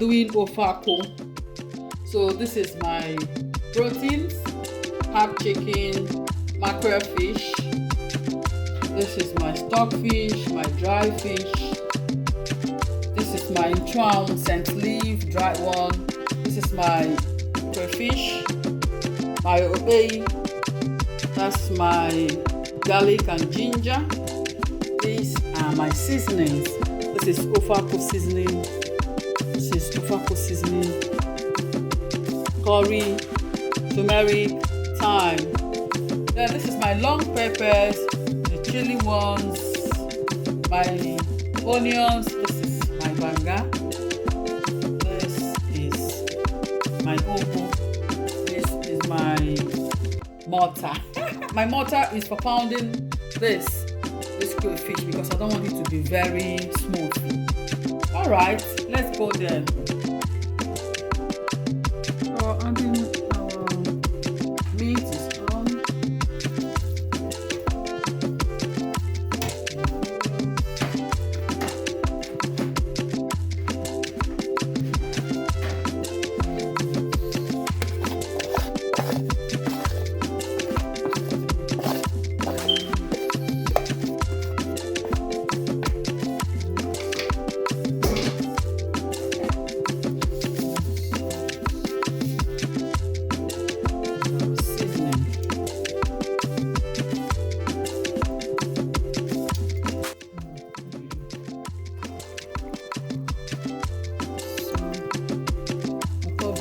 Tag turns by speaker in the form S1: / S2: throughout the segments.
S1: doing ofako. So this is my proteins: half chicken, mackerel fish. This is my stockfish, my dry fish. This is my inchuan scent leaf, dry one. This is my crayfish, my obey. That's my garlic and ginger. These are my seasonings. This is ofako seasoning. This is ofako seasoning. Curry, turmeric, thyme. Then this is my long peppers, the chili ones, my onions. This is my banga. This is my ogo. This is my mortar. My mortar is for pounding this crayfish because I don't want it to be very smooth. All right, let's go there. Our meat is on.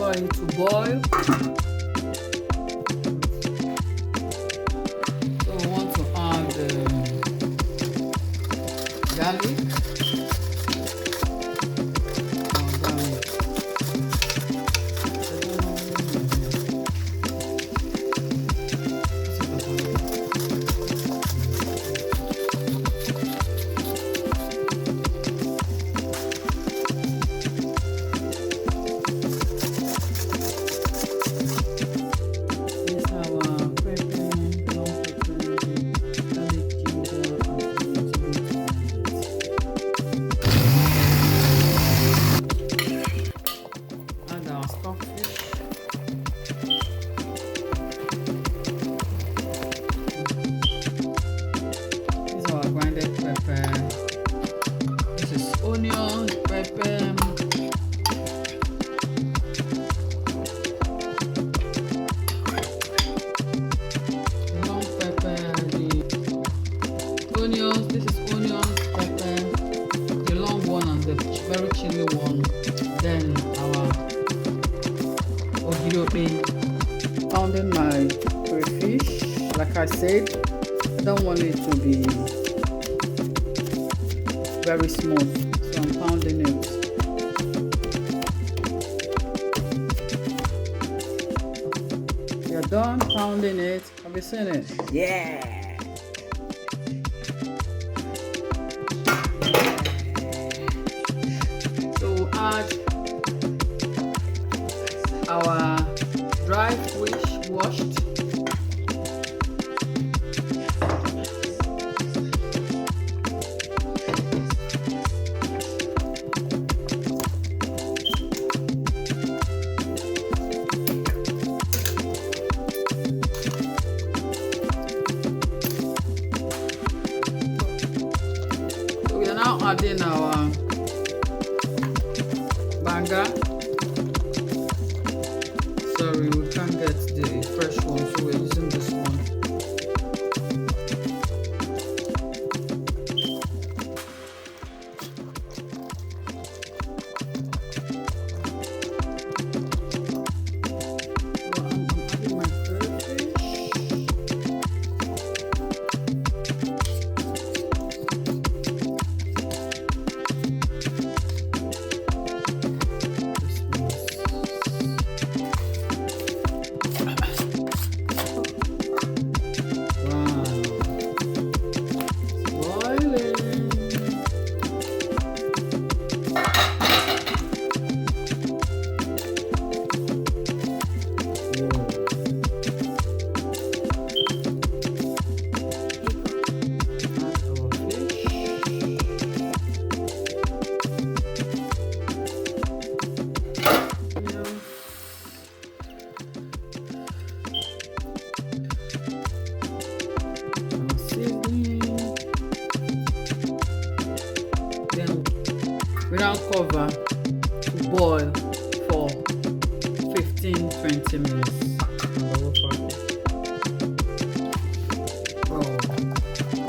S1: It to boil. So we want to add garlic. Onion, pepper, long pepper, the onions. This is onions, pepper, the long one and the very chili one. Then our ogiri. Pounding my crayfish. Like I said, I don't want it to be very smooth. So I'm pounding it. You're done pounding it. Have you seen it? Yeah. So we'll add our dry fish washed. Now adding our banga. Sorry, we can't get the fresh one, so we're using this one. cover to boil for 15-20 minutes.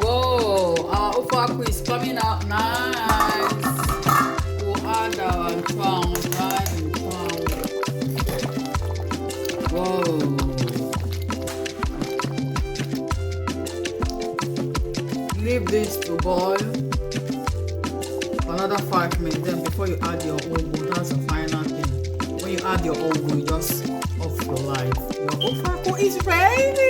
S1: Whoa, our ofe akwu is coming out nice. We'll add our nchwan, dried nchwan. Whoa. Leave this to boil for another 5 minutes. Then before you add your ugu, that's the final thing. When you add your ugu, you just off your light. Your ofe akwu is ready.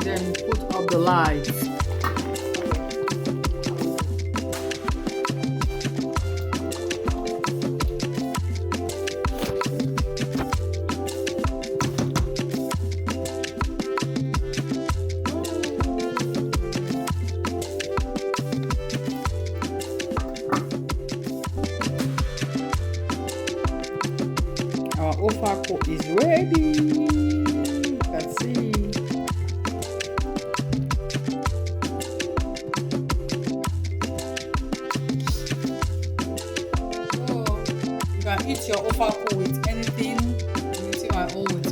S1: Then put up the lights. Our ofe akwu is ready. You can see. You can eat your ofe akwu with anything. I'm eating my own with